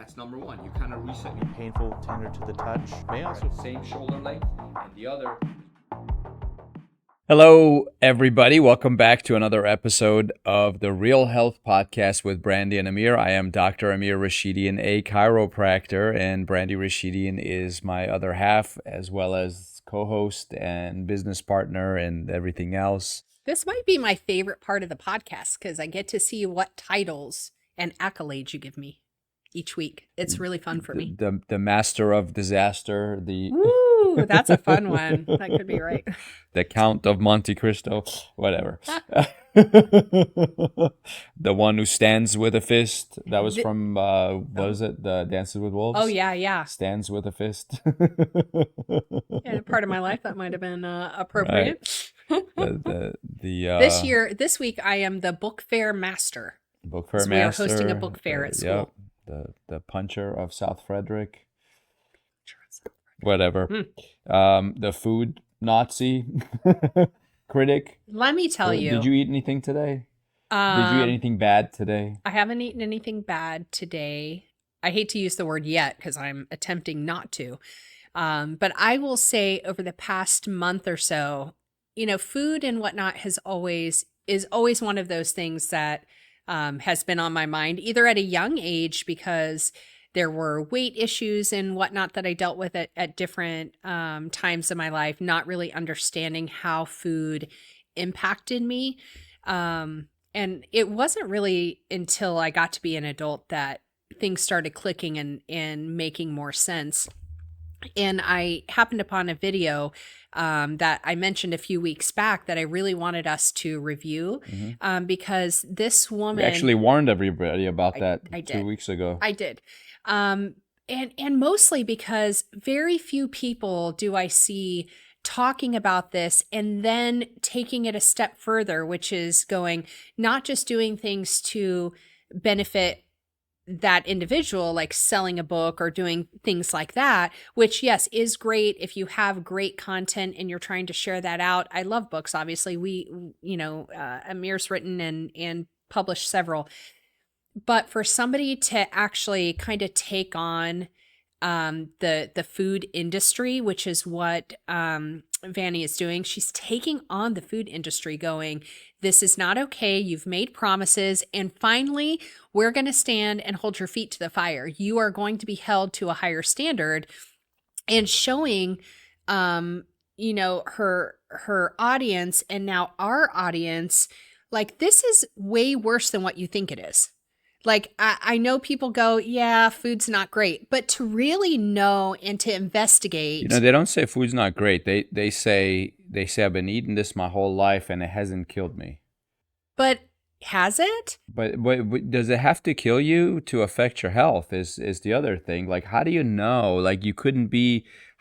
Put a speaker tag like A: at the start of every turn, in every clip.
A: That's number one. You kind of reset.
B: Painful, tender to the touch. May also
A: Same shoulder length, and the other.
C: Hello, everybody. Welcome back to another episode of the Real Health Podcast with Brandy and Amir. I am Dr. Amir Rashidian, a chiropractor, and Brandy Rashidian is my other half, as well as co-host and business partner and everything else.
D: This might be my favorite part of the podcast because I get to see what titles and accolades you give me each week. It's really fun for me.
C: The master of disaster,
D: Ooh, that's a fun one. That could be right.
C: the Count of Monte Cristo, whatever. The one who stands with a fist. That was from, what was it? The Dances with Wolves?
D: Oh, yeah.
C: Stands with a fist.
D: Yeah, part of my life that might have been appropriate. This week, I am the book fair master.
C: Book fair
D: So
C: master.
D: we are hosting a book fair at school.
C: Yep. The puncher of South Frederick. Whatever. The food Nazi critic.
D: Let me tell you.
C: Did you eat anything today? Did you eat anything bad today?
D: I haven't eaten anything bad today. I hate to use the word yet because I'm attempting not to. But I will say over the past month or so, food and whatnot is always one of those things that has been on my mind, either at a young age because there were weight issues and whatnot that I dealt with at different times of my life, not really understanding how food impacted me. And it wasn't really until I got to be an adult that things started clicking and making more sense. And I happened upon a video that I mentioned a few weeks back that I really wanted us to review because this woman...
C: We actually warned everybody about that
D: I
C: 2 weeks ago.
D: I did. And mostly because very few people do I see talking about this and then taking it a step further, which is going, not just doing things to benefit that individual, like selling a book or doing things like that, which yes, is great if you have great content and you're trying to share that out. I love books. Obviously Amir's written and published several, but for somebody to actually kind of take on the food industry, which is what Vanny is doing. She's taking on the food industry going, this is not okay. You've made promises. And finally, we're going to stand and hold your feet to the fire. You are going to be held to a higher standard, and showing, her audience and now our audience, like, this is way worse than what you think it is. Like, I know people go, yeah, food's not great, but to really know and to investigate.
C: They don't say food's not great. They say I've been eating this my whole life and it hasn't killed me.
D: But has it?
C: But does it have to kill you to affect your health is the other thing. Like, how do you know? Like,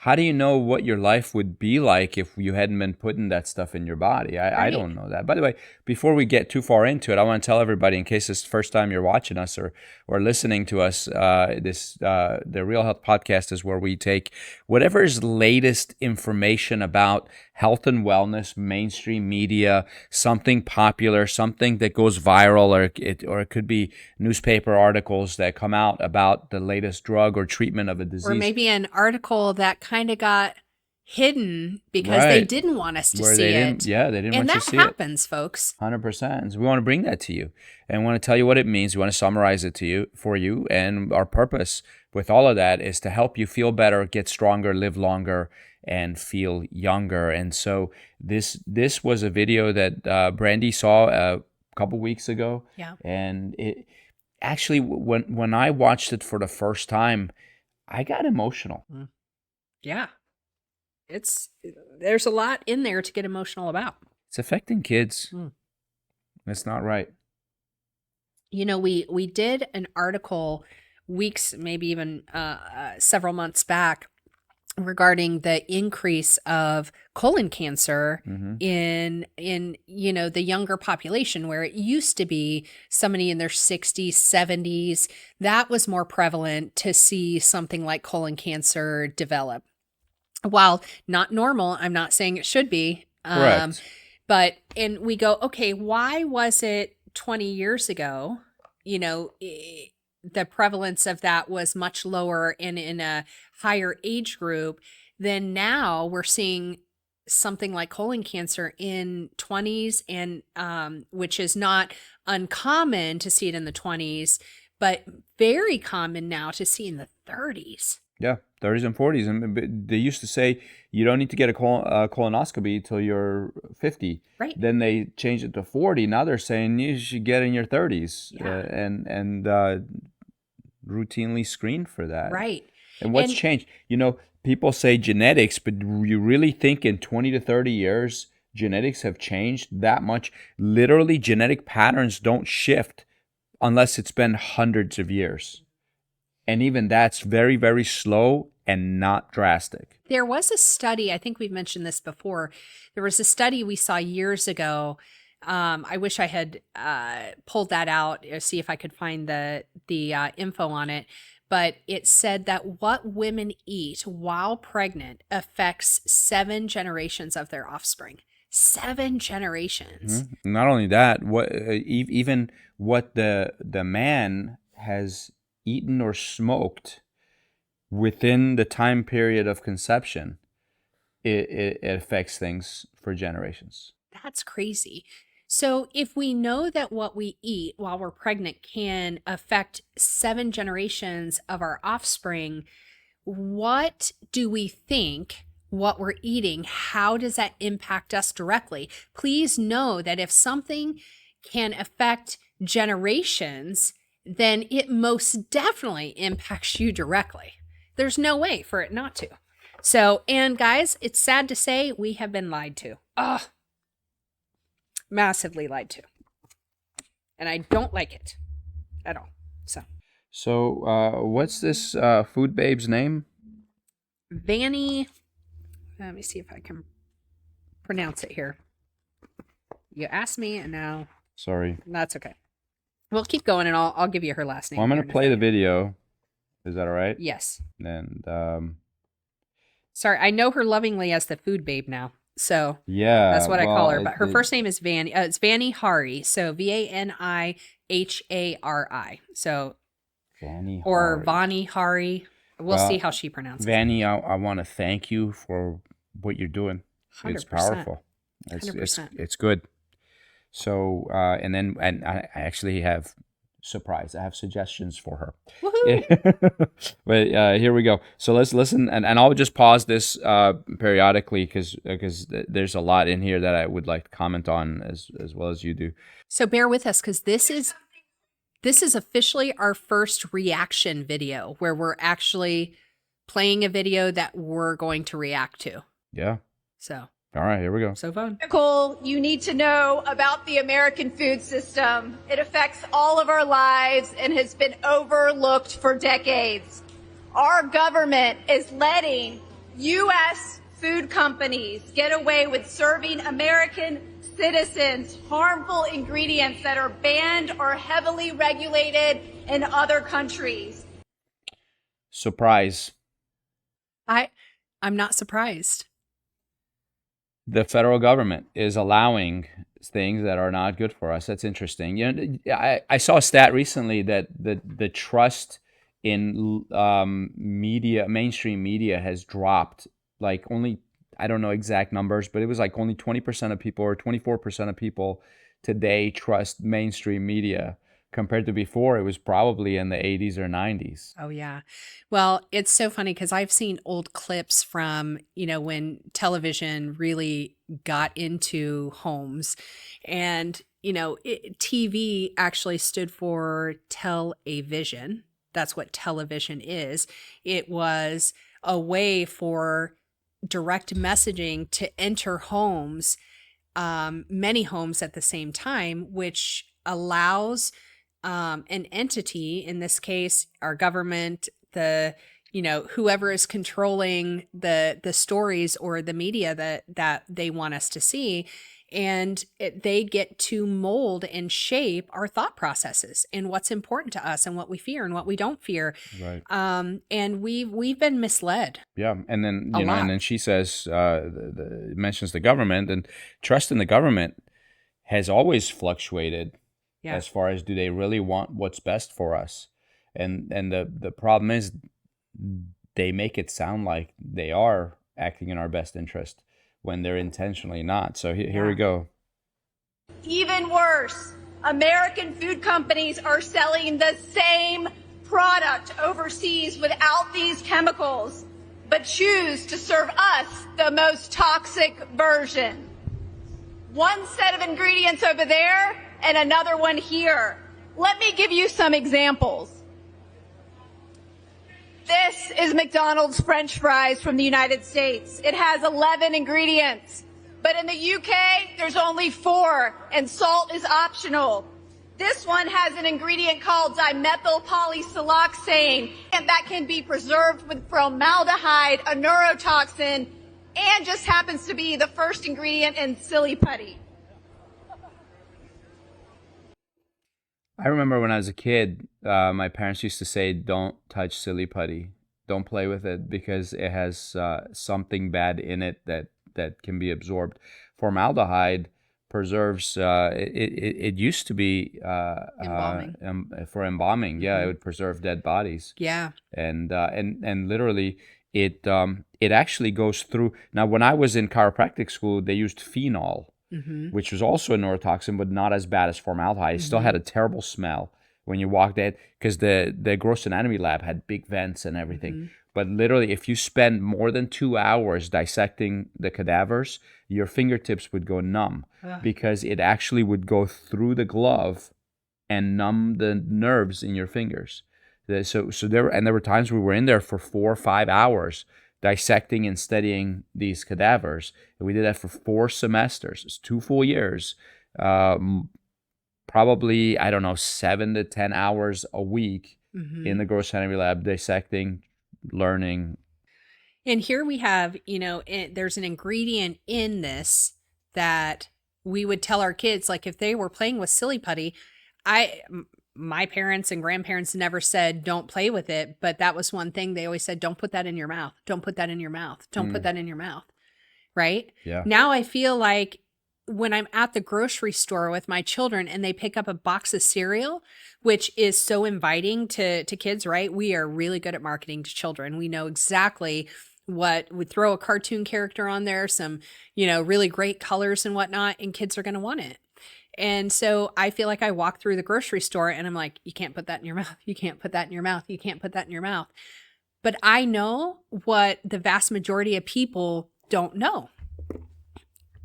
C: how do you know what your life would be like if you hadn't been putting that stuff in your body? I don't know that. By the way, before we get too far into it, I want to tell everybody, in case it's the first time you're watching us or listening to us, the Real Health Podcast is where we take whatever is latest information about health and wellness, mainstream media, something popular, something that goes viral, or it could be newspaper articles that come out about the latest drug or treatment of a disease.
D: Or maybe an article that kind of got hidden because they didn't want us to see it.
C: Yeah, they didn't want you to see it.
D: And that happens, folks.
C: 100%. So we want to bring that to you and want to tell you what it means. We want to summarize it for you. And our purpose with all of that is to help you feel better, get stronger, live longer, and feel younger. And so this was a video that Brandy saw a couple weeks ago.
D: Yeah. And
C: it actually, when I watched it for the first time, I got emotional.
D: Yeah. There's a lot in there to get emotional about.
C: It's affecting kids. That's not right.
D: We did an article weeks, maybe even several months back, regarding the increase of colon cancer in the younger population, where it used to be somebody in their 60s, 70s, that was more prevalent to see something like colon cancer develop. While not normal, I'm not saying it should be.
C: Correct.
D: And we go, okay, why was it 20 years ago, the prevalence of that was much lower and in a higher age group, then now we're seeing something like colon cancer in 20s, and which is not uncommon to see it in the 20s, but very common now to see in the 30s.
C: Yeah, 30s and 40s. And they used to say you don't need to get a colonoscopy till you're 50.
D: Right.
C: Then they changed it to 40. Now they're saying you should get in your 30s and routinely screen for that.
D: Right.
C: And what's changed? People say genetics, but you really think in 20 to 30 years, genetics have changed that much? Literally, genetic patterns don't shift unless it's been hundreds of years. And even that's very, very slow and not drastic.
D: There was a study, I think we've mentioned this before. There was a study we saw years ago. I wish I had pulled that out, see if I could find the info on it. But it said that what women eat while pregnant affects 7 generations of their offspring. 7 generations.
C: Mm-hmm. Not only that, even what the man has eaten or smoked within the time period of conception, it affects things for generations.
D: That's crazy. So if we know that what we eat while we're pregnant can affect 7 generations of our offspring, what do we think what we're eating, how does that impact us directly? Please know that if something can affect generations, then it most definitely impacts you directly. There's no way for it not to. So, and guys, it's sad to say we have been lied to. Massively lied to. And I don't like it at all. So
C: what's this food babe's name?
D: Vanny. Let me see if I can pronounce it here. You asked me, and now.
C: Sorry.
D: That's okay. We'll keep going, and I'll give you her last name.
C: Well, I'm going to play the video. Is that all right?
D: Yes.
C: And
D: sorry, I know her lovingly as the food babe now. So
C: yeah,
D: that's what I call her. But her first name is Vanny. It's Vanny Hari. So Vanihari. So
C: Vanny
D: or
C: Hari.
D: Vani Hari. We'll see how she pronounces it.
C: Vanny, I want to thank you for what you're doing. 100%. It's powerful.
D: 100%.
C: It's good. So and I actually have surprise. I have suggestions for her.
D: Woohoo!
C: But here we go. So let's listen, and I'll just pause this periodically because there's a lot in here that I would like to comment on as well as you do.
D: So bear with us because this is officially our first reaction video where we're actually playing a video that we're going to react to.
C: Yeah.
D: So.
C: All right, here we go.
D: So fun.
E: You need to know about the American food system. It affects all of our lives and has been overlooked for decades. Our government is letting U.S. food companies get away with serving American citizens harmful ingredients that are banned or heavily regulated in other countries.
C: Surprise.
D: I'm not surprised.
C: The federal government is allowing things that are not good for us. That's interesting. I saw a stat recently that the trust in media, mainstream media, has dropped. Like only, I don't know exact numbers, but it was like only 20% of people or 24% of people today trust mainstream media. Compared to before, it was probably in the 80s or 90s.
D: Oh, yeah. Well, it's so funny because I've seen old clips from, when television really got into homes. And, TV actually stood for tell-a-vision. That's what television is. It was a way for direct messaging to enter homes, many homes at the same time, which allows an entity, in this case, our government, whoever is controlling the stories or the media that they want us to see, and they get to mold and shape our thought processes and what's important to us and what we fear and what we don't fear.
C: Right.
D: And we've been misled.
C: Yeah, and then and then she says, mentions the government, and trust in the government has always fluctuated. Yeah. As far as do they really want what's best for us? And the problem is they make it sound like they are acting in our best interest when they're intentionally not. So here we go.
E: Even worse, American food companies are selling the same product overseas without these chemicals, but choose to serve us the most toxic version. One set of ingredients over there and another one here. Let me give you some examples. This is McDonald's French fries from the United States. It has 11 ingredients, but in the UK, there's only 4, and salt is optional. This one has an ingredient called dimethyl polysiloxane, and that can be preserved with formaldehyde, a neurotoxin, and just happens to be the first ingredient in silly putty.
C: I remember when I was a kid, my parents used to say, "Don't touch silly putty. Don't play with it because it has something bad in it that can be absorbed." Formaldehyde preserves. It used to be
D: Embalming.
C: For embalming. Yeah, it would preserve dead bodies.
D: Yeah.
C: And literally it actually goes through. Now, when I was in chiropractic school, they used phenol, which was also a neurotoxin, but not as bad as formaldehyde. It still had a terrible smell when you walked in, because the gross anatomy lab had big vents and everything. But literally, if you spend more than 2 hours dissecting the cadavers, your fingertips would go numb because it actually would go through the glove and numb the nerves in your fingers. So there were times we were in there for 4 or 5 hours dissecting and studying these cadavers. And we did that for 4 semesters. It's 2 full years. Probably, I don't know, 7 to 10 hours a week in the gross anatomy lab, dissecting, learning.
D: And here we have, there's an ingredient in this that we would tell our kids, like if they were playing with silly putty, my parents and grandparents never said don't play with it, but that was one thing they always said, don't put that in your mouth. Don't put that in your mouth. Don't put that in your mouth. Right?
C: Yeah.
D: Now I feel like when I'm at the grocery store with my children and they pick up a box of cereal, which is so inviting to kids, right? We are really good at marketing to children. We know exactly what would throw a cartoon character on there, some, really great colors and whatnot, and kids are going to want it. And so I feel like I walk through the grocery store and I'm like, you can't put that in your mouth. You can't put that in your mouth. You can't put that in your mouth. But I know what the vast majority of people don't know.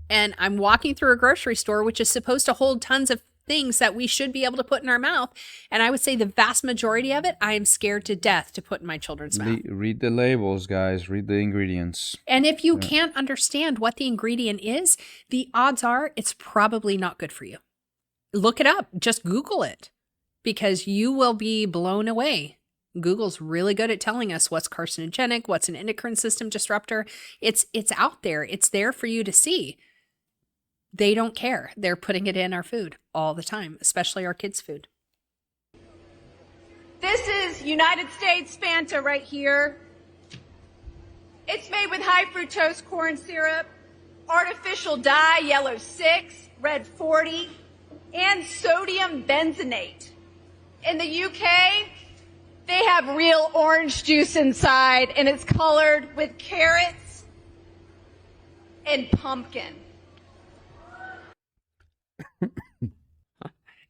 D: And I'm walking through a grocery store, which is supposed to hold tons of things that we should be able to put in our mouth. And I would say the vast majority of it, I am scared to death to put in my children's mouth.
C: Read the labels, guys. Read the ingredients.
D: And if you can't understand what the ingredient is, the odds are it's probably not good for you. Look it up. Just Google it, because you will be blown away. Google's really good at telling us what's carcinogenic, what's an endocrine system disruptor. It's out there. It's there for you to see. They don't care. They're putting it in our food all the time, especially our kids' food.
E: This is United States Fanta right here. It's made with high fructose corn syrup, artificial dye, yellow 6, red 40, and sodium benzenate. In the UK, they have real orange juice inside, and it's colored with carrots and pumpkin.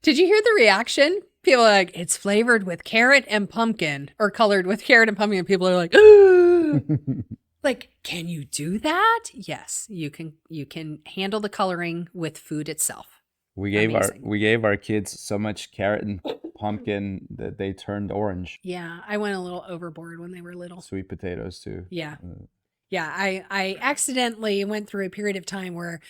D: Did you hear the reaction? People are like, it's flavored with carrot and pumpkin, or colored with carrot and pumpkin. People are like, like, can you do that? Yes, you can. You can handle the coloring with food itself.
C: We gave our kids so much carrot and pumpkin that they turned orange.
D: Yeah, I went a little overboard when they were little.
C: Sweet potatoes too.
D: Yeah. Yeah, I accidentally went through a period of time where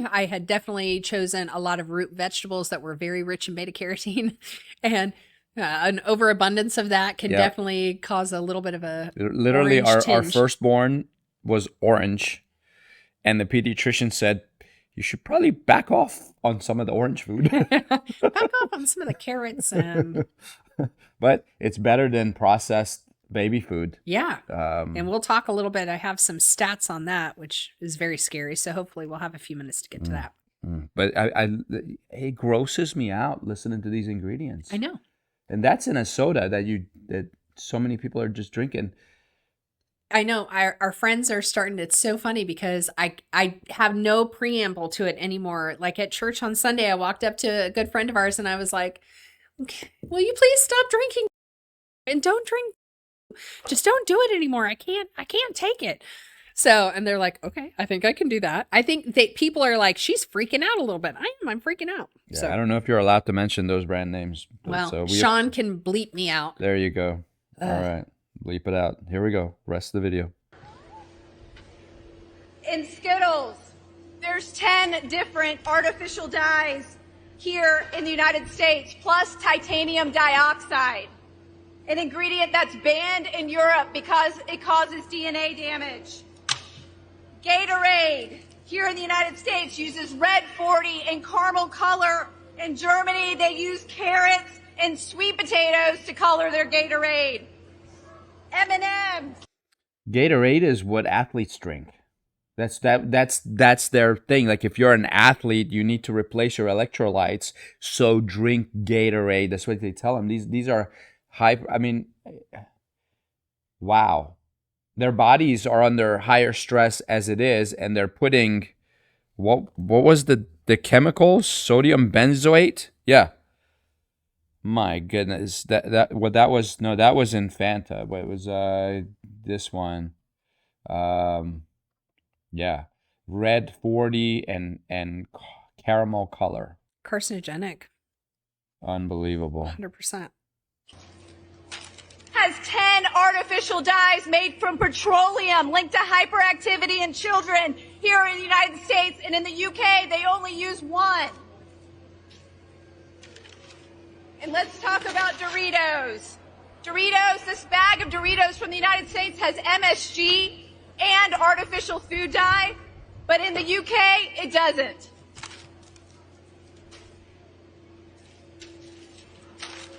D: I had definitely chosen a lot of root vegetables that were very rich in beta carotene, and an overabundance of that can definitely cause a little bit of a
C: literally
D: orange
C: our
D: tinge.
C: firstborn was orange, and the pediatrician said you should probably back off on some of the orange food.
D: Back off on some of the carrots.
C: But it's better than processed baby food.
D: Yeah. And we'll talk a little bit. I have some stats on that, which is very scary. So hopefully we'll have a few minutes to get to that.
C: But it grosses me out listening to these ingredients.
D: I know.
C: And that's in a soda that so many people are just drinking.
D: I know our friends are starting. It's so funny because I have no preamble to it anymore. Like at church on Sunday, I walked up to a good friend of ours and I was like, "Okay, will you please stop drinking and don't drink? Just don't do it anymore. I can't take it." So, and they're like, "Okay, I think I can do that." I think that people are like, "She's freaking out a little bit." I'm freaking out.
C: Yeah,
D: So,
C: I don't know if you're allowed to mention those brand names.
D: well,
C: So
D: Sean can bleep me out.
C: there you go. All right. Bleep it out. Here we go. Rest of the video.
E: In Skittles, there's 10 different artificial dyes here in the United States, plus titanium dioxide, an ingredient that's banned in Europe because it causes DNA damage. Gatorade, here in the United States, uses red 40 and caramel color. In Germany, they use carrots and sweet potatoes to color their Gatorade. M&M's.
C: Gatorade is what athletes drink. That's their thing. Like if you're an athlete, you need to replace your electrolytes, so drink Gatorade. That's what they tell them. These are high. I mean, wow. Their bodies are under higher stress as it is, and they're putting what was the chemicals? Sodium benzoate? Yeah. My goodness. That was in Fanta. But it was this one. Yeah. Red 40 and caramel color.
D: Carcinogenic.
C: Unbelievable.
D: 100%.
E: Has 10 artificial dyes made from petroleum linked to hyperactivity in children here in the United States, and in the UK they only use one. And let's talk about Doritos. Doritos, this bag of Doritos from the United States has MSG and artificial food dye, but in the UK it doesn't.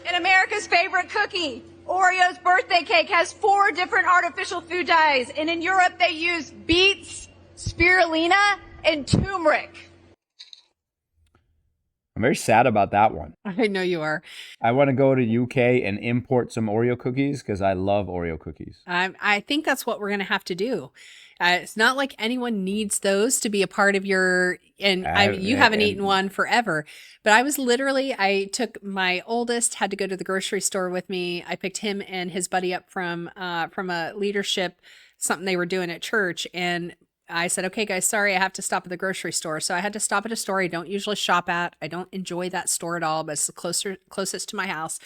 E: And America's favorite cookie, Oreo's birthday cake, has 4 different artificial food dyes, and in Europe they use beets, spirulina, and turmeric.
C: I'm very sad about that one.
D: I know you are.
C: I want to go to UK and import some Oreo cookies because I love Oreo cookies.
D: I think that's what we're going to have to do. It's not like anyone needs those to be a part of your, and you haven't eaten one forever, but I took my oldest, had to go to the grocery store with me. I picked him and his buddy up from a leadership, something they were doing at church. And I said, "Okay, guys, sorry, I have to stop at the grocery store." So I had to stop at a store I don't usually shop at. I don't enjoy that store at all, but it's the closest to my house.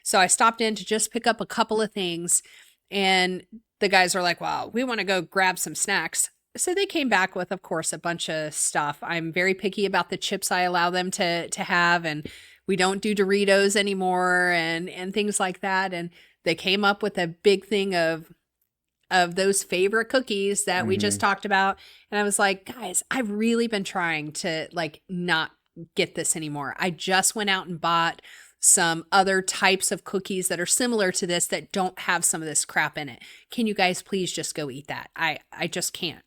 D: So I stopped in to just pick up a couple of things. And the guys are like, "Wow, we want to go grab some snacks." So they came back with, of course, a bunch of stuff. I'm very picky about the chips I allow them to have. And we don't do Doritos anymore and things like that. And they came up with a big thing of those favorite cookies that we just talked about. And I was like, "Guys, I've really been trying to like not get this anymore. I just went out and bought some other types of cookies that are similar to this that don't have some of this crap in it. Can you guys please just go eat that? I just can't."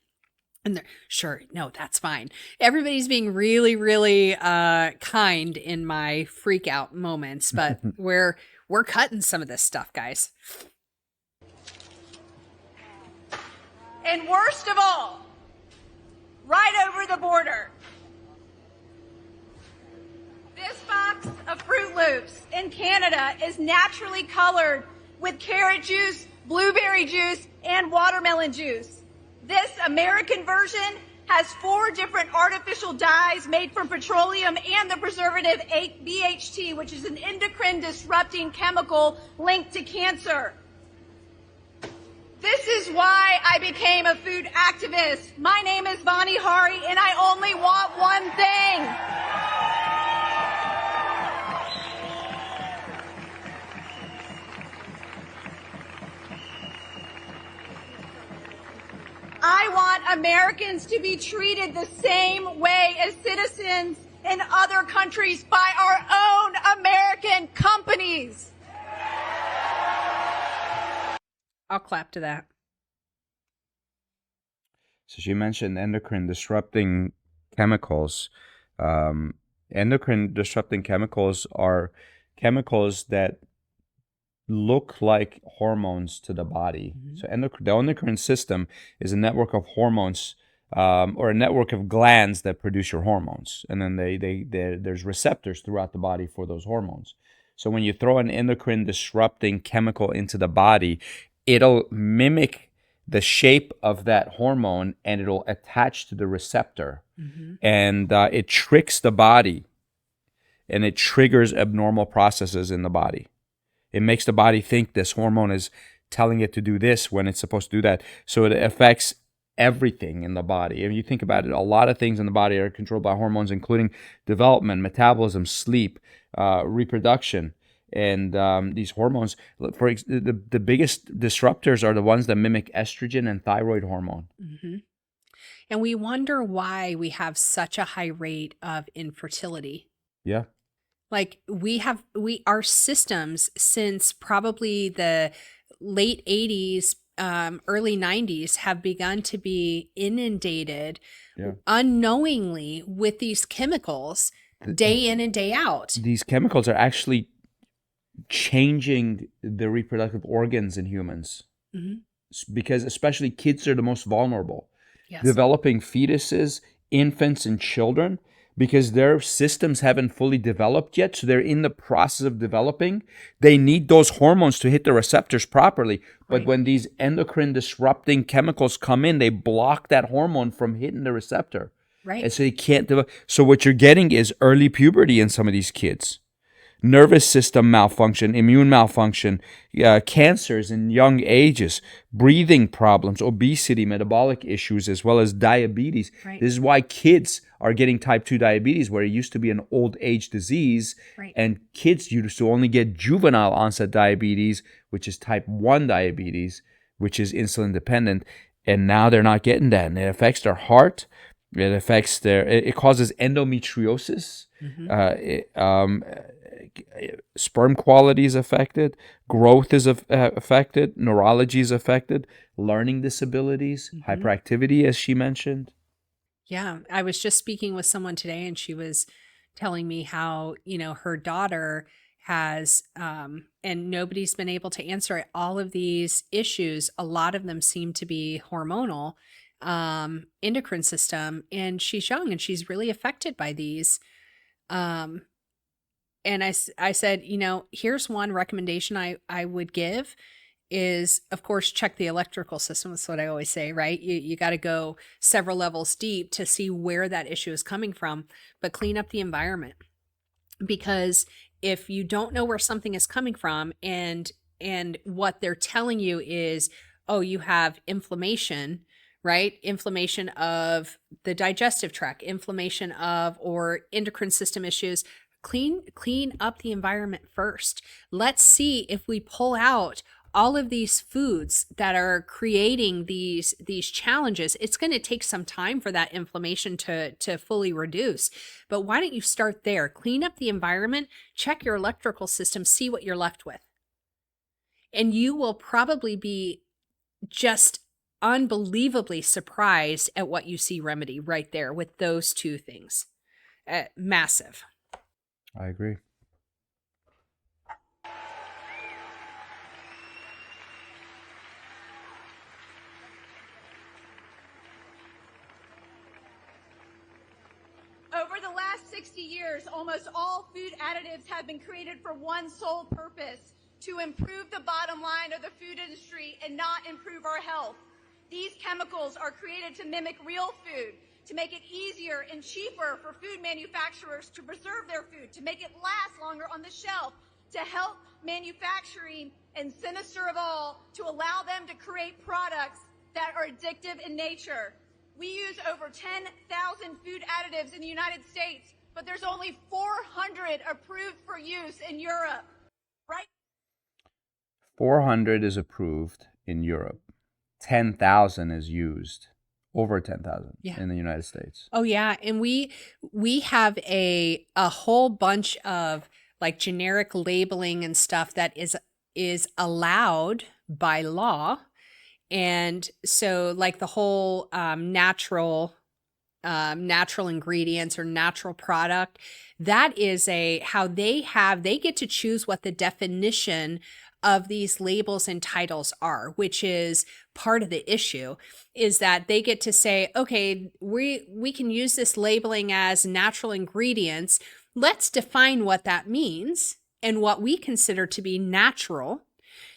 D: And they're, "Sure, no, that's fine." Everybody's being really, really kind in my freak out moments, but we're cutting some of this stuff, guys.
E: And worst of all, right over the border, this box of Fruit Loops in Canada is naturally colored with carrot juice, blueberry juice, and watermelon juice. This American version has 4 different artificial dyes made from petroleum and the preservative BHT, which is an endocrine disrupting chemical linked to cancer. This is why I became a food activist. My name is Vani Hari, and I only want one thing. I want Americans to be treated the same way as citizens in other countries by our own American companies.
D: I'll clap to that.
C: So she mentioned endocrine disrupting chemicals. Endocrine disrupting chemicals are chemicals that look like hormones to the body. So the endocrine system is a network of hormones, or a network of glands that produce your hormones, and then there's receptors throughout the body for those hormones. So when you throw an endocrine disrupting chemical into the body, it'll mimic the shape of that hormone and it'll attach to the receptor, and it tricks the body, and it triggers abnormal processes in the body. It makes the body think this hormone is telling it to do this when it's supposed to do that. So it affects everything in the body. If you think about it, a lot of things in the body are controlled by hormones, including development, metabolism, sleep, reproduction. And these hormones, the biggest disruptors are the ones that mimic estrogen and thyroid hormone.
D: And we wonder why we have such a high rate of infertility.
C: Yeah.
D: Like our systems since probably the late 80s, early 90s have begun to be inundated unknowingly with these chemicals day in and day out.
C: These chemicals are actually changing the reproductive organs in humans, because especially kids are the most vulnerable.
D: Yes.
C: Developing fetuses, infants, and children, because their systems haven't fully developed yet, so they're in the process of developing. They need those hormones to hit the receptors properly. But when these endocrine disrupting chemicals come in, they block that hormone from hitting the receptor.
D: Right.
C: And so they can't develop. So what you're getting is early puberty in some of these kids, nervous system malfunction, immune malfunction, cancers in young ages, breathing problems, obesity, metabolic issues, as well as diabetes.
D: Right.
C: This is why kids are getting type 2 diabetes, where it used to be an old age disease.
D: Right.
C: And kids used to only get juvenile onset diabetes, which is type 1 diabetes, which is insulin dependent. And now they're not getting that. And it affects their heart. It affects it causes endometriosis. Sperm quality is affected, growth is affected, neurology is affected, learning disabilities, hyperactivity, as she mentioned.
D: Yeah, I was just speaking with someone today, and she was telling me how, her daughter has, and nobody's been able to answer it, all of these issues. A lot of them seem to be hormonal, endocrine system, and she's young and she's really affected by these. And I said, here's one recommendation I would give is, of course, check the electrical system. That's what I always say, right? You got to go several levels deep to see where that issue is coming from, but clean up the environment. Because if you don't know where something is coming from and what they're telling you is, oh, you have inflammation, right? Inflammation of the digestive tract, inflammation of, or endocrine system issues, clean up the environment first. Let's see if we pull out all of these foods that are creating these challenges. It's going to take some time for that inflammation to fully reduce. But why don't you start there? Clean up the environment, check your electrical system, see what you're left with. And you will probably be just unbelievably surprised at what you see remedy right there with those two things. Massive.
C: I agree.
E: Over the last 60 years, almost all food additives have been created for one sole purpose: to improve the bottom line of the food industry and not improve our health. These chemicals are created to mimic real food, to make it easier and cheaper for food manufacturers to preserve their food, to make it last longer on the shelf, to help manufacturing, and sinister of all, to allow them to create products that are addictive in nature. We use over 10,000 food additives in the United States, but there's only 400 approved for use in Europe, right?
C: 400 is approved in Europe. 10,000 is used. Over 10,000 in the United States.
D: Oh yeah, and we have a whole bunch of like generic labeling and stuff that is allowed by law. And so like the whole natural ingredients or natural product, that is they get to choose what the definition of these labels and titles are, which is part of the issue, is that they get to say, okay, we can use this labeling as natural ingredients. Let's define what that means and what we consider to be natural.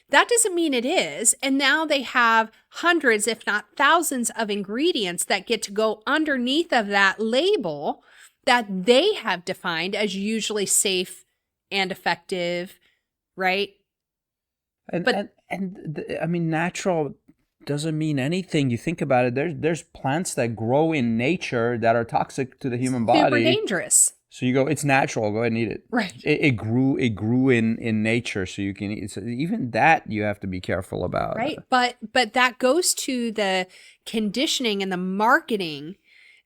D: That doesn't mean it is. And now they have hundreds, if not thousands, of ingredients that get to go underneath of that label that they have defined as usually safe and effective, right?
C: I mean, natural doesn't mean anything. You think about it. There's plants that grow in nature that are toxic to the human body.
D: Super dangerous.
C: So you go, it's natural. Go ahead and eat it.
D: Right.
C: It grew in nature, so you can eat. So even that you have to be careful about.
D: Right. But that goes to the conditioning and the marketing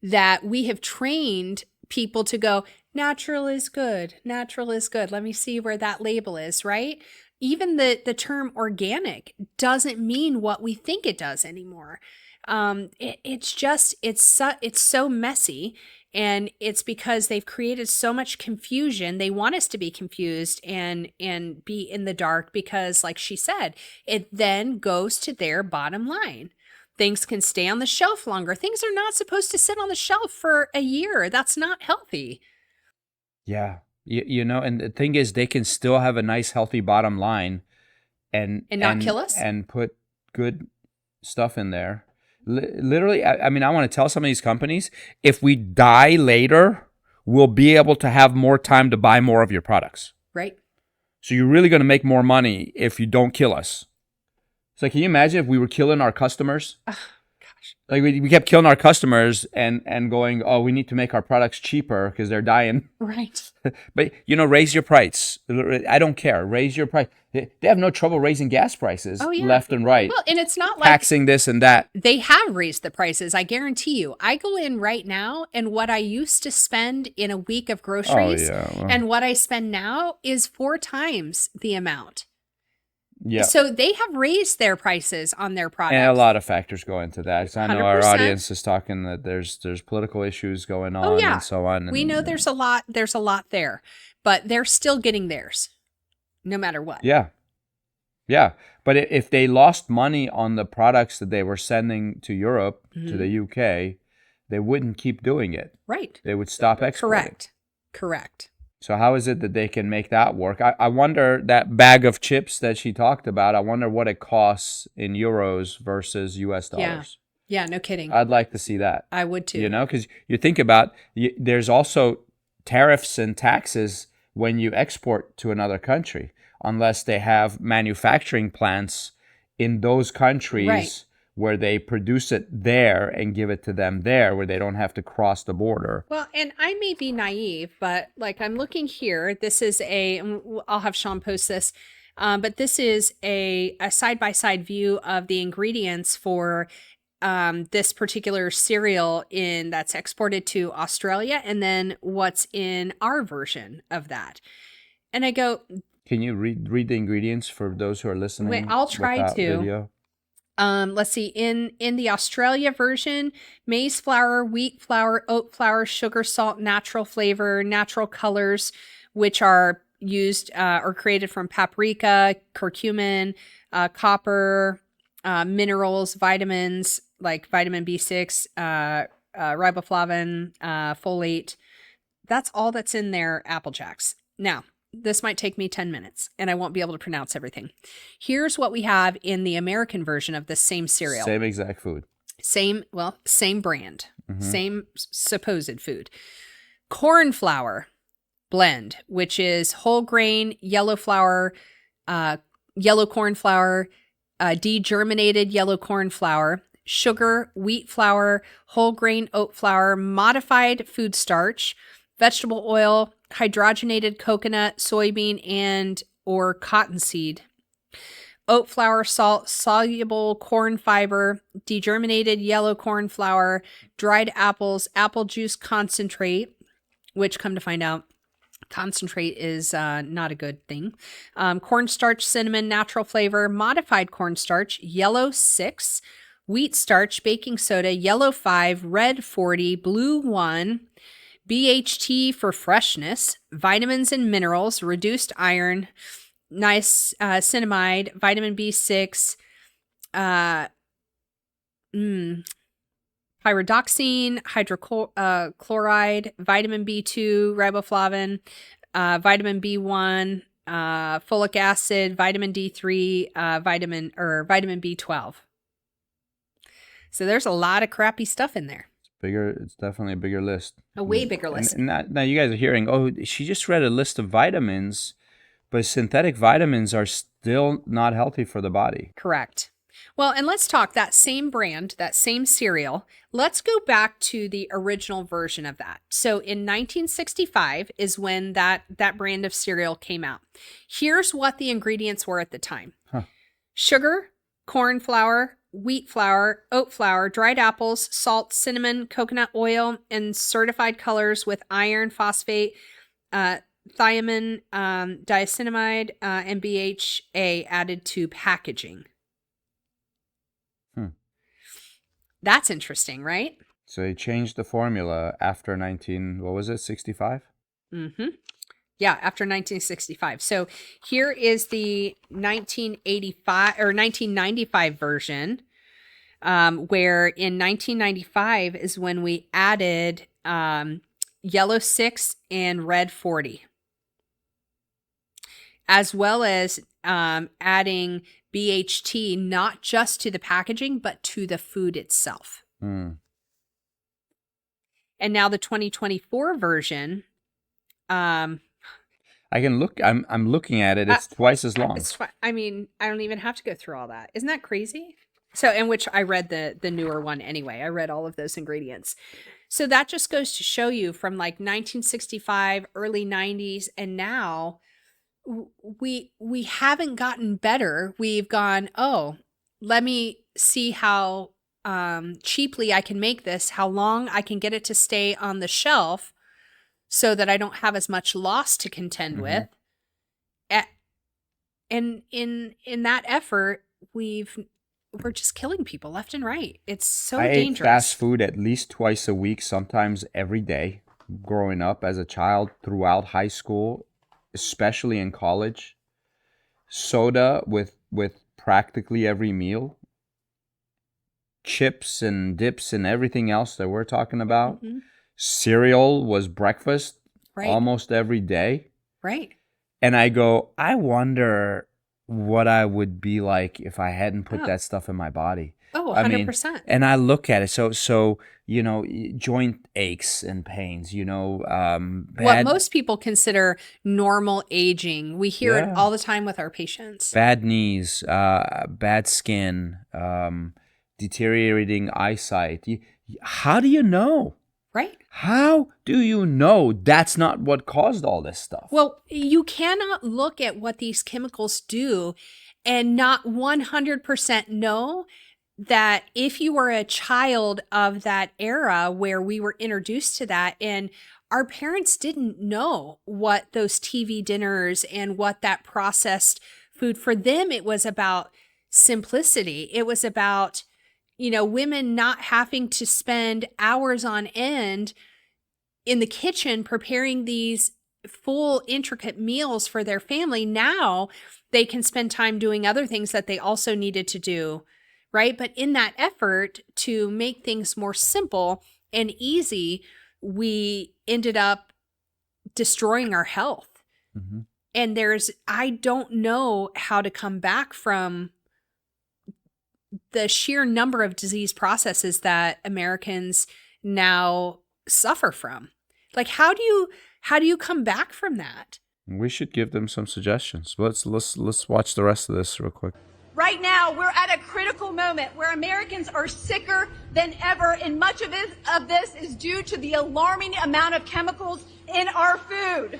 D: that we have trained people to go, natural is good. Natural is good. Let me see where that label is, right? Even the term organic doesn't mean what we think it does anymore. It's so messy. And it's because they've created so much confusion. They want us to be confused and be in the dark because, like she said, it then goes to their bottom line. Things can stay on the shelf longer. Things are not supposed to sit on the shelf for a year. That's not healthy.
C: Yeah. You know, and the thing is, they can still have a nice, healthy bottom line and
D: not kill us
C: and put good stuff in there. Literally, I mean, I want to tell some of these companies, if we die later, we'll be able to have more time to buy more of your products.
D: Right.
C: So you're really going to make more money if you don't kill us. So can you imagine if we were killing our customers? Like we kept killing our customers and going, oh, we need to make our products cheaper because they're dying.
D: Right.
C: But, raise your price. I don't care. Raise your price. They have no trouble raising gas prices left and right.
D: Well, and it's not like
C: taxing this and that.
D: They have raised the prices. I guarantee you. I go in right now and what I used to spend in a week of groceries and what I spend now is 4 times the amount.
C: Yeah.
D: So they have raised their prices on their products.
C: And a lot of factors go into that. 'Cause I know
D: 100%.
C: our audience is talking that there's political issues going on and so on.
D: We know there's a lot there, but they're still getting theirs no matter what.
C: Yeah. Yeah. But if they lost money on the products that they were sending to Europe, to the UK, they wouldn't keep doing it.
D: Right.
C: They would stop exporting.
D: Correct.
C: So how is it that they can make that work? I wonder, that bag of chips that she talked about, I wonder what it costs in euros versus US dollars.
D: Yeah, no kidding.
C: I'd like to see that.
D: I would too.
C: Because you think about, there's also tariffs and taxes when you export to another country, unless they have manufacturing plants in those countries where they produce it there and give it to them there, where they don't have to cross the border.
D: Well, and I may be naive, but like I'm looking here, this is I'll have Sean post this, but this is a side-by-side view of the ingredients for this particular cereal that's exported to Australia, and then what's in our version of that. And I go,
C: can you read the ingredients for those who are listening?
D: Wait, I'll try to.
C: Video?
D: Let's see, in the Australia version, maize flour, wheat flour, oat flour, sugar, salt, natural flavor, natural colors, which are used or created from paprika, curcumin, copper, minerals, vitamins like vitamin B6, riboflavin, folate. That's all that's in their Apple Jacks. Now, this might take me 10 minutes and I won't be able to pronounce everything. Here's what we have in the American version of this same cereal.
C: Same exact food.
D: Same brand, same supposed food. Corn flour blend, which is whole grain, yellow flour, yellow corn flour, degerminated yellow corn flour, sugar, wheat flour, whole grain oat flour, modified food starch, vegetable oil, hydrogenated coconut, soybean, and or cottonseed, oat flour, salt, soluble corn fiber, degerminated yellow corn flour, dried apples, apple juice concentrate, which come to find out, concentrate is not a good thing, cornstarch, cinnamon, natural flavor, modified cornstarch, yellow 6, wheat starch, baking soda, yellow 5, red 40, blue 1, BHT for freshness, vitamins and minerals, reduced iron, niacinamide, vitamin B6, pyridoxine, hydrochloride, vitamin B2, riboflavin, vitamin B1, folic acid, vitamin D3, vitamin B12. So there's a lot of crappy stuff in there.
C: It's definitely a bigger list.
D: A way bigger list.
C: And now you guys are hearing, oh, she just read a list of vitamins, but synthetic vitamins are still not healthy for the body.
D: Correct. Well, and let's talk that same brand, that same cereal. Let's go back to the original version of that. So in 1965 is when that brand of cereal came out. Here's what the ingredients were at the time. Sugar, corn flour, wheat flour, oat flour, dried apples, salt, cinnamon, coconut oil, and certified colors with iron, phosphate, thiamine, diacinamide, and BHA added to packaging. That's interesting, right?
C: So they changed the formula after 65?
D: Mm-hmm. Yeah, after 1965. So here is the 1995 version, where in 1995 is when we added yellow 6 and red 40, as well as adding BHT not just to the packaging, but to the food itself. And now the 2024 version,
C: I can look. I'm looking at it. It's twice as long.
D: I mean, I don't even have to go through all that. Isn't that crazy? So, in which I read the newer one anyway. I read all of those ingredients. So that just goes to show you from like 1965, early 90s, and now we haven't gotten better. We've gone, oh, let me see how cheaply I can make this, how long I can get it to stay on the shelf so that I don't have as much loss to contend with. And in that effort, we're just killing people left and right. It's so dangerous.
C: I ate fast food at least twice a week, sometimes every day, growing up as a child, throughout high school, especially in college. Soda with practically every meal. Chips and dips and everything else that we're talking about. Cereal was breakfast almost every day.
D: Right.
C: And I go, I wonder what I would be like if I hadn't put that stuff in my body.
D: Oh, 100%.
C: And I look at it. So joint aches and pains,
D: what most people consider normal aging. We hear it all the time with our patients.
C: Bad knees, bad skin, deteriorating eyesight. How do you know?
D: Right.
C: How do you know that's not what caused all this stuff?
D: Well, you cannot look at what these chemicals do and not 100% know that if you were a child of that era where we were introduced to that and our parents didn't know what those TV dinners and what that processed food, for them, it was about simplicity. It was about, women not having to spend hours on end in the kitchen preparing these full, intricate meals for their family. Now they can spend time doing other things that they also needed to do, right? But in that effort to make things more simple and easy, we ended up destroying our health. And I don't know how to come back from the sheer number of disease processes that Americans now suffer from. Like, how do you come back from that?
C: We should give them some suggestions. Let's watch the rest of this real quick.
E: Right now, we're at a critical moment where Americans are sicker than ever, and much of this is due to the alarming amount of chemicals in our food.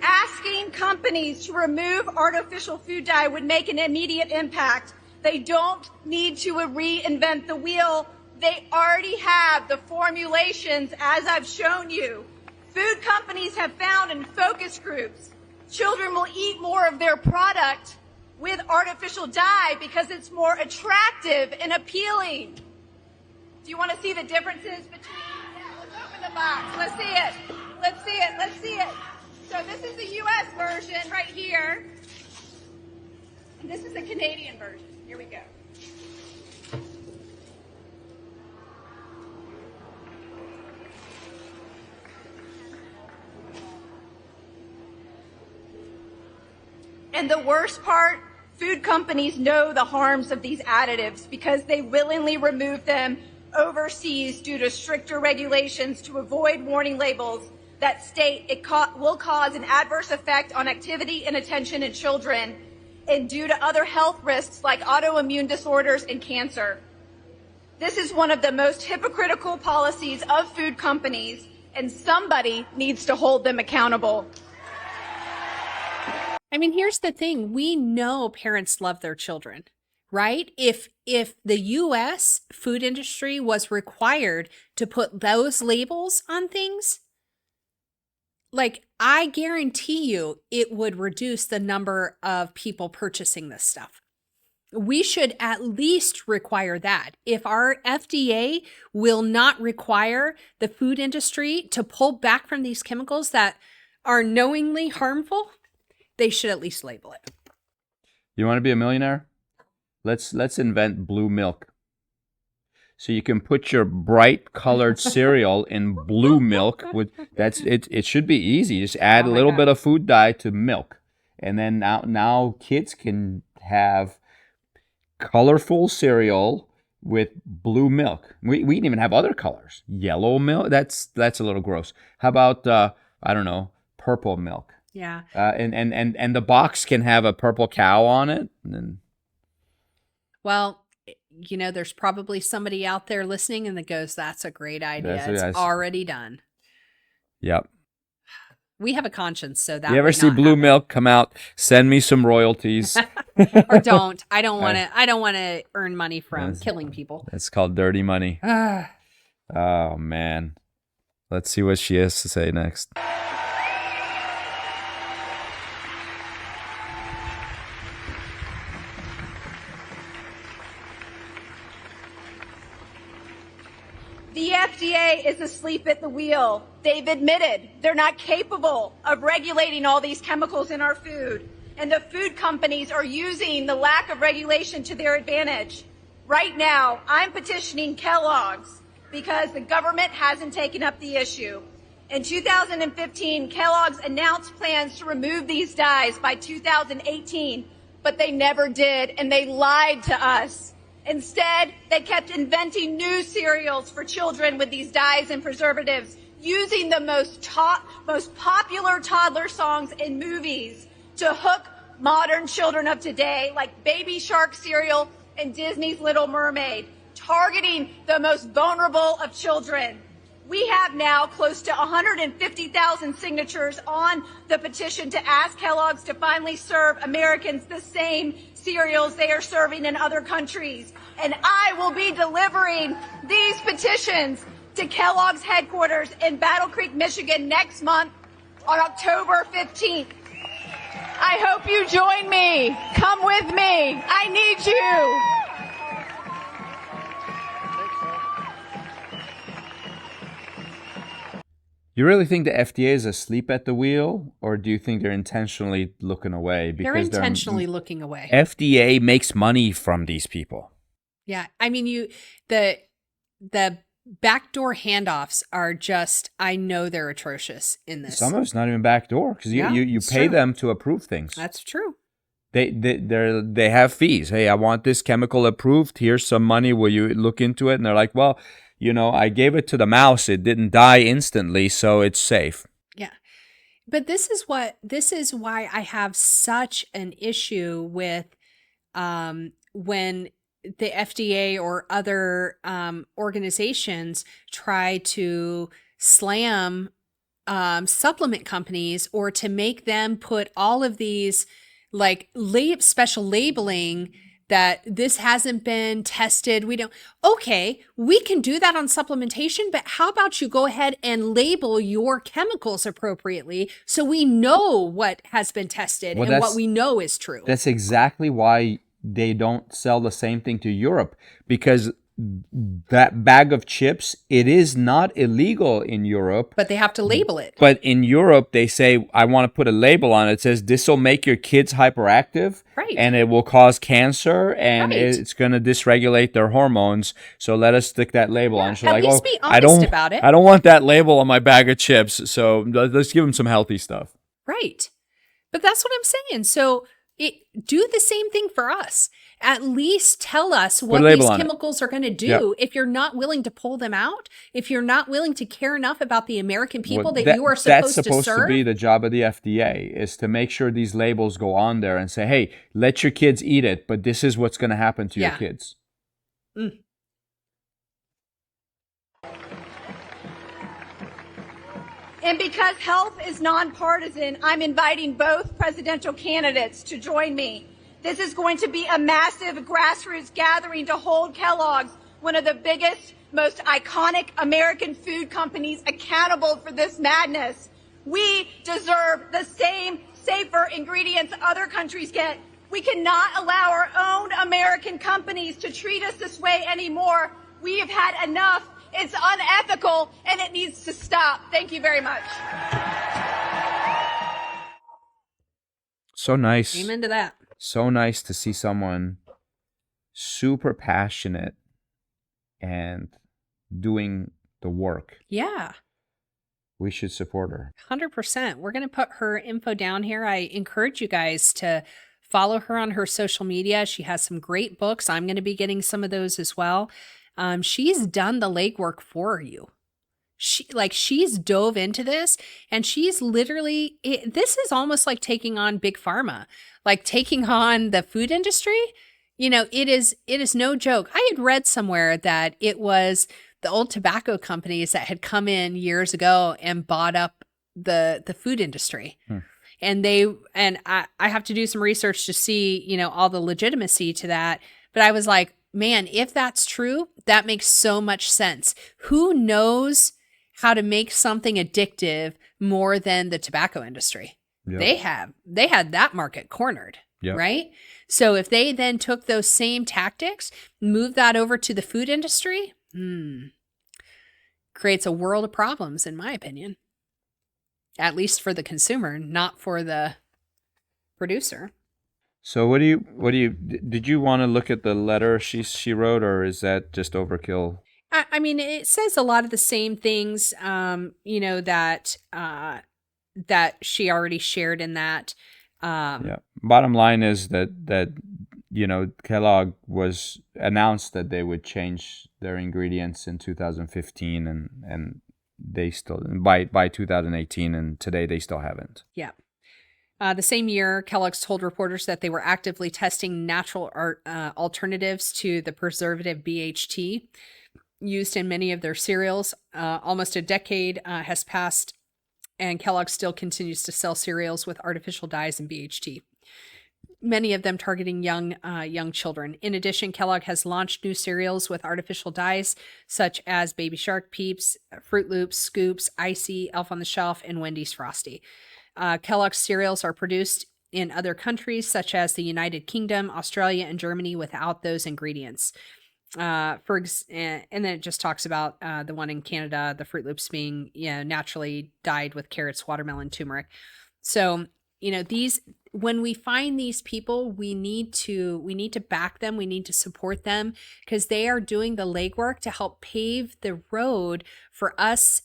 E: Asking companies to remove artificial food dye would make an immediate impact. They don't need to reinvent the wheel. They already have the formulations, as I've shown you. Food companies have found in focus groups, children will eat more of their product with artificial dye because it's more attractive and appealing. Do you want to see the differences between, let's open the box. Let's see it. Let's see it. Let's see it. So this is the U.S. version right here. And this is the Canadian version. Here we go. And the worst part, food companies know the harms of these additives because they willingly remove them overseas due to stricter regulations to avoid warning labels that state it will cause an adverse effect on activity and attention in children and due to other health risks like autoimmune disorders and cancer. This is one of the most hypocritical policies of food companies, and somebody needs to hold them accountable.
D: I mean, here's the thing. We know parents love their children, right? If the US food industry was required to put those labels on things, like I guarantee you it would reduce the number of people purchasing this stuff. We should at least require that. If our FDA will not require the food industry to pull back from these chemicals that are knowingly harmful, they should at least label it.
C: You want to be a millionaire? Let's invent blue milk. So you can put your bright colored cereal in blue milk. It should be easy. Just add a little bit of food dye to milk. And then now kids can have colorful cereal with blue milk. We can even have other colors. Yellow milk, that's a little gross. How about I don't know, purple milk?
D: Yeah.
C: And the box can have a purple cow on it.
D: Well, there's probably somebody out there listening and that goes, that's a great idea. It's already done.
C: Yep.
D: We have a conscience, so that
C: you ever see blue milk come out? Send me some royalties.
D: Or don't. I don't want to earn money from killing people.
C: It's called dirty money. Oh man. Let's see what she has to say next.
E: The FDA is asleep at the wheel. They've admitted they're not capable of regulating all these chemicals in our food. And the food companies are using the lack of regulation to their advantage. Right now, I'm petitioning Kellogg's because the government hasn't taken up the issue. In 2015, Kellogg's announced plans to remove these dyes by 2018, but they never did, and they lied to us. Instead, they kept inventing new cereals for children with these dyes and preservatives, using the most popular toddler songs in movies to hook modern children of today, like Baby Shark cereal and Disney's Little Mermaid, targeting the most vulnerable of children. We have now close to 150,000 signatures on the petition to ask Kellogg's to finally serve Americans the same cereals they are serving in other countries. And I will be delivering these petitions to Kellogg's headquarters in Battle Creek, Michigan next month on October 15th. I hope you join me. Come with me. I need you.
C: You really think the FDA is asleep at the wheel, or do you think they're intentionally looking away?
D: They're intentionally looking away.
C: FDA makes money from these people.
D: Yeah, I mean, the backdoor handoffs are just, I know they're atrocious in this.
C: Some of it's not even backdoor because you pay them to approve things.
D: That's true.
C: They have fees. Hey, I want this chemical approved. Here's some money. Will you look into it? And they're like, well, I gave it to the mouse. It didn't die instantly, so it's safe.
D: Yeah. But this is why I have such an issue with when the FDA or other organizations try to slam supplement companies or to make them put all of these like special labeling that this hasn't been tested. We can do that on supplementation, but how about you go ahead and label your chemicals appropriately so we know what has been tested and what we know is true.
C: That's exactly why they don't sell the same thing to Europe, because that bag of chips, it is not illegal in Europe.
D: But they have to label it.
C: But in Europe, they say, I want to put a label on it. It says, this will make your kids hyperactive.
D: Right.
C: And it will cause cancer. And
D: Right.
C: it's going to dysregulate their hormones. So let us stick that label on. She's
D: At
C: like,
D: least be
C: I
D: honest
C: don't,
D: about it.
C: I don't want that label on my bag of chips. So let's give them some healthy stuff.
D: Right. But that's what I'm saying. So do the same thing for us. At least tell us what these chemicals are going to do. If you're not willing to pull them out, if you're not willing to care enough about the American people that you are supposed to serve.
C: That's supposed to be the job of the FDA, is to make sure these labels go on there and say, hey, let your kids eat it, but this is what's going to happen to your kids.
E: And because health is nonpartisan, I'm inviting both presidential candidates to join me. This is going to be a massive grassroots gathering to hold Kellogg's, one of the biggest, most iconic American food companies, accountable for this madness. We deserve the same safer ingredients other countries get. We cannot allow our own American companies to treat us this way anymore. We have had enough. It's unethical, and it needs to stop. Thank you very much.
C: So nice.
D: Amen to that.
C: So nice to see someone super passionate and doing the work.
D: Yeah.
C: We should support her.
D: 100%. We're going to put her info down here. I encourage you guys to follow her on her social media. She has some great books. I'm going to be getting some of those as well. She's done the legwork for you. She's dove into this, and she's literally, this is almost like taking on big pharma, like taking on the food industry. You know, it is no joke. I had read somewhere that it was the old tobacco companies that had come in years ago and bought up the food industry. And I have to do some research to see, you know, all the legitimacy to that. But I was like, man, if that's true, that makes so much sense. Who knows how to make something addictive more than the tobacco industry? Yep. They had that market cornered, yep. Right? So if they then took those same tactics, moved that over to the food industry, creates a world of problems, in my opinion. At least for the consumer, not for the producer.
C: So did you want to look at the letter she wrote, or is that just overkill?
D: I mean, it says a lot of the same things, you know, that she already shared in that.
C: Yeah. Bottom line is that you know, Kellogg was announced that they would change their ingredients in 2015, and they still by 2018, and today they still haven't.
D: Yeah. The same year, Kellogg's told reporters that they were actively testing natural alternatives to the preservative BHT used in many of their cereals. Almost a decade has passed, and Kellogg still continues to sell cereals with artificial dyes and BHT, many of them targeting young children. In addition, Kellogg has launched new cereals with artificial dyes, such as Baby Shark, Peeps, Fruit Loops, Scoops, Icy, Elf on the Shelf, and Wendy's Frosty. Kellogg's cereals are produced in other countries, such as the United Kingdom, Australia, and Germany, without those ingredients. And then it just talks about the one in Canada, the Fruit Loops being, you know, naturally dyed with carrots, watermelon, turmeric. So, you know, when we find these people, we need to back them. We need to support them, because they are doing the legwork to help pave the road for us,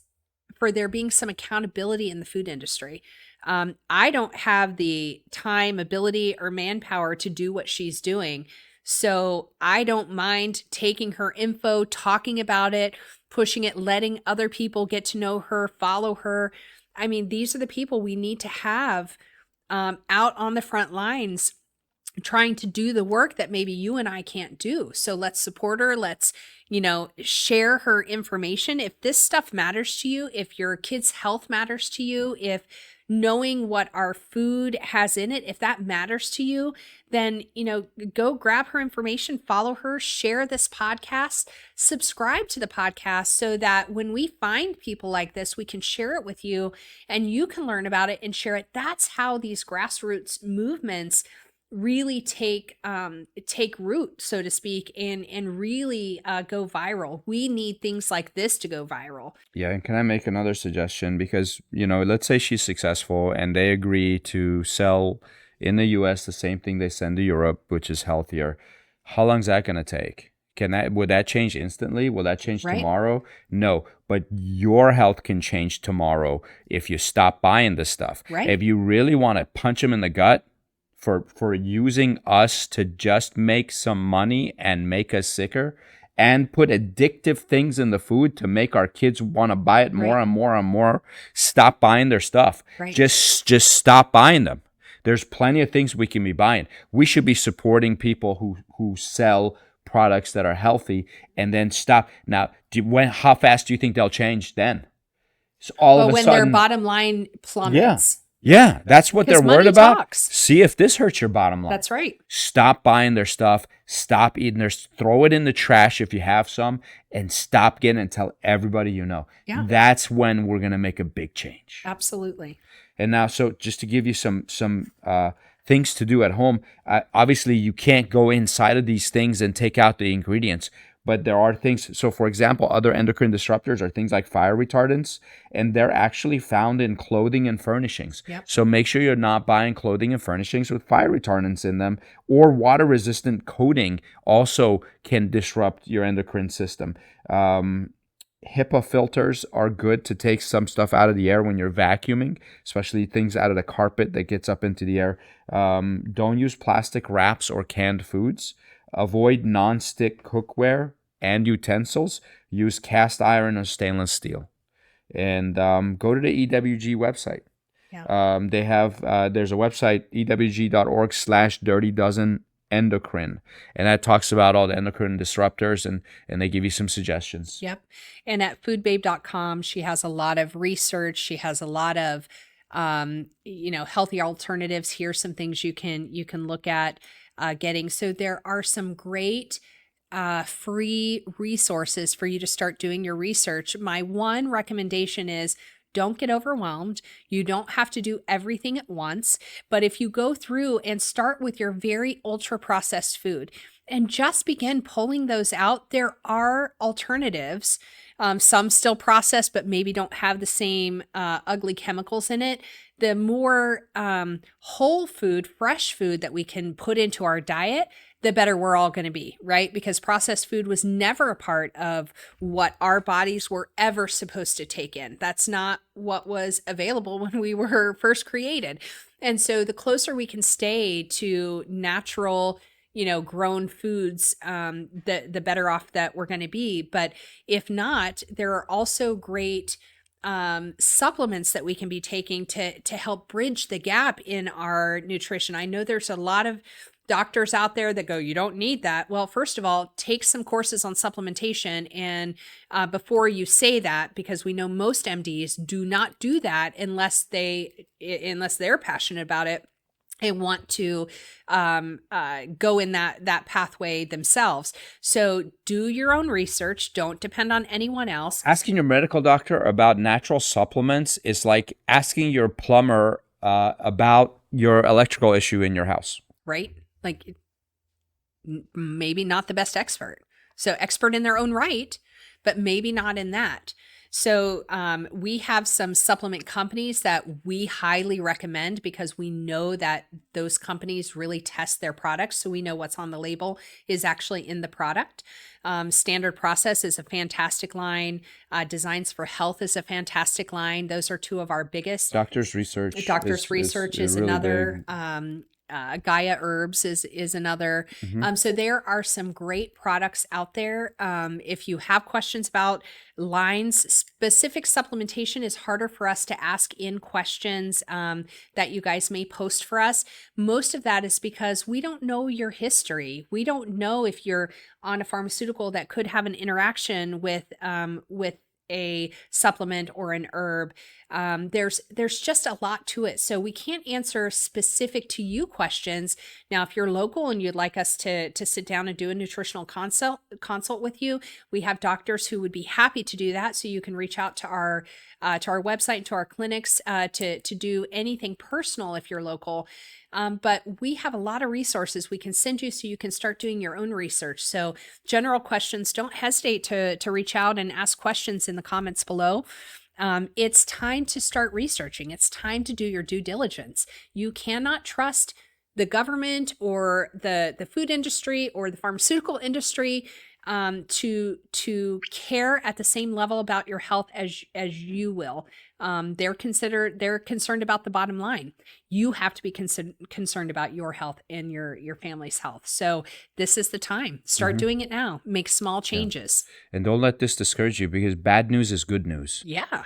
D: for there being some accountability in the food industry. I don't have the time, ability, or manpower to do what she's doing. So I don't mind taking her info, talking about it, pushing it, letting other people get to know her, follow her. I mean, these are the people we need to have out on the front lines, trying to do the work that maybe you and I can't do. So let's support her. Let's, you know, share her information. If this stuff matters to you, if your kid's health matters to you, if knowing what our food has in it, if that matters to you, then, you know, go grab her information, follow her, share this podcast, subscribe to the podcast, so that when we find people like this, we can share it with you and you can learn about it and share it. That's how these grassroots movements really take root, so to speak, and really go viral. We need things like this to go viral.
C: Yeah, and can I make another suggestion? Because, let's say she's successful and they agree to sell in the US the same thing they send to Europe, which is healthier. How long is that going to take? Would that change instantly? Will that change
D: Right.
C: tomorrow? No, but your health can change tomorrow if you stop buying this stuff.
D: Right.
C: If you really want to punch them in the gut for using us to just make some money and make us sicker, and put addictive things in the food to make our kids want to buy it more
D: Right.
C: and more and more, stop buying their stuff.
D: Right.
C: Just stop buying them. There's plenty of things we can be buying. We should be supporting people who sell products that are healthy, and then stop. Now, how fast do you think they'll change then? So all of a
D: when
C: sudden,
D: their bottom line plummets.
C: Yeah, that's what they're
D: Because
C: worried
D: money
C: about.
D: talks.
C: See if this hurts your bottom line.
D: That's right.
C: Stop buying their stuff. Stop eating their. Throw it in the trash if you have some, and stop getting it and tell everybody you know.
D: Yeah.
C: That's when we're gonna make a big change.
D: Absolutely.
C: And now, so just to give you some things to do at home, obviously you can't go inside of these things and take out the ingredients. But there are things. So, for example, other endocrine disruptors are things like fire retardants, and they're actually found in clothing and furnishings.
D: Yep.
C: So make sure you're not buying clothing and furnishings with fire retardants in them, or water-resistant coating also can disrupt your endocrine system. HEPA filters are good to take some stuff out of the air when you're vacuuming, especially things out of the carpet that gets up into the air. Don't use plastic wraps or canned foods. Avoid non-stick cookware and utensils. Use cast iron or stainless steel. And go to the EWG website.
D: Yeah.
C: They have there's a website, ewg.org/dirtydozenendocrine, and that talks about all the endocrine disruptors, and they give you some suggestions.
D: Yep. And at foodbabe.com, she has a lot of research. She has a lot of healthy alternatives. Here's some things you can look at getting. So there are some great free resources for you to start doing your research. My one recommendation is don't get overwhelmed. You don't have to do everything at once. But if you go through and start with your very ultra processed food and just begin pulling those out, there are alternatives. Some still processed, but maybe don't have the same ugly chemicals in it. The more whole food, fresh food that we can put into our diet, the better we're all going to be, right? Because processed food was never a part of what our bodies were ever supposed to take in. That's not what was available when we were first created. And so the closer we can stay to natural, grown foods, the better off that we're going to be. But if not, there are also great supplements that we can be taking to help bridge the gap in our nutrition. I know there's a lot of doctors out there that go, you don't need that. Well, first of all, take some courses on supplementation, and before you say that, because we know most MDs do not do that unless they're passionate about it and want to go in that pathway themselves. So do your own research. Don't depend on anyone else.
C: Asking your medical doctor about natural supplements is like asking your plumber about your electrical issue in your house.
D: Right? Like maybe not the best expert. So expert in their own right, but maybe not in that. So we have some supplement companies that we highly recommend because we know that those companies really test their products. So we know what's on the label is actually in the product. Standard Process is a fantastic line. Designs for Health is a fantastic line. Those are two of our biggest.
C: Doctor's Research.
D: Doctor's Research is
C: really
D: another.
C: big.
D: Gaia Herbs is another. So there are some great products out there. If you have questions about lines, specific supplementation is harder for us to ask in questions that you guys may post for us. Most of that is because we don't know your history. We don't know if you're on a pharmaceutical that could have an interaction with a supplement or an herb. There's just a lot to it. So we can't answer specific to you questions. Now, if you're local and you'd like us to sit down and do a nutritional consult with you, we have doctors who would be happy to do that. So you can reach out to our website, to our clinics, to do anything personal if you're local. But we have a lot of resources we can send you so you can start doing your own research. So general questions, don't hesitate to reach out and ask questions in the comments below. It's time to start researching. It's time to do your due diligence. You cannot trust the government or the food industry or the pharmaceutical industry to care at the same level about your health as you will. They're concerned about the bottom line. You have to be concerned about your health and your family's health. So this is the time. Start doing it now. Make small changes.
C: Yeah. And don't let this discourage you, because bad news is good news.
D: Yeah.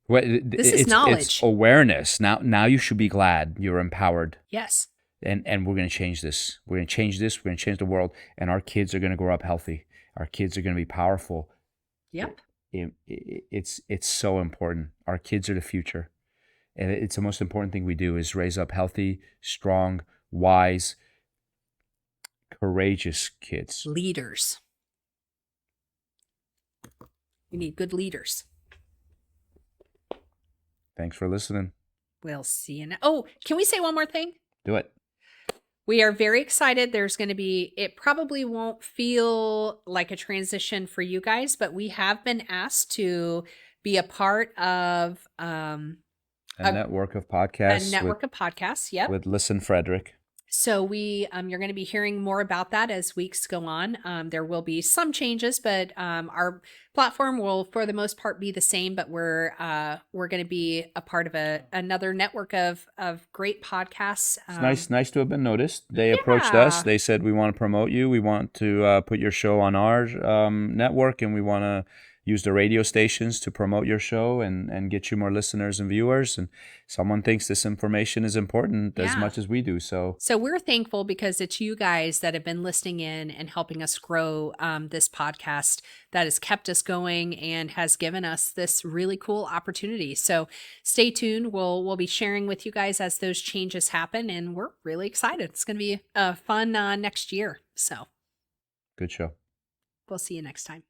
C: This
D: is knowledge.
C: It's awareness. Now you should be glad you're empowered.
D: Yes.
C: And we're going to change this. We're going to change this. We're going to change the world. And our kids are going to grow up healthy. Our kids are going to be powerful.
D: Yep.
C: It's so important. Our kids are the future. And it's the most important thing we do is raise up healthy, strong, wise, courageous kids.
D: Leaders. We need good leaders.
C: Thanks for listening.
D: We'll see you now. Oh, can we say one more thing?
C: Do it.
D: We are very excited. There's going to be, it probably won't feel like a transition for you guys, but we have been asked to be a part of
C: a network of podcasts.
D: Yep.
C: With Listen Frederick.
D: So you're going to be hearing more about that as weeks go on. There will be some changes, but our platform will, for the most part, be the same. But we're going to be a part of another network of great podcasts.
C: It's nice to have been noticed. They approached us. They said, we want to promote you. We want to put your show on our network, and we want to use the radio stations to promote your show and get you more listeners and viewers. And someone thinks this information is important as much as we do. So
D: we're thankful because it's you guys that have been listening in and helping us grow this podcast that has kept us going and has given us this really cool opportunity. So stay tuned. We'll be sharing with you guys as those changes happen, and we're really excited. It's going to be a fun next year. So
C: good show.
D: We'll see you next time.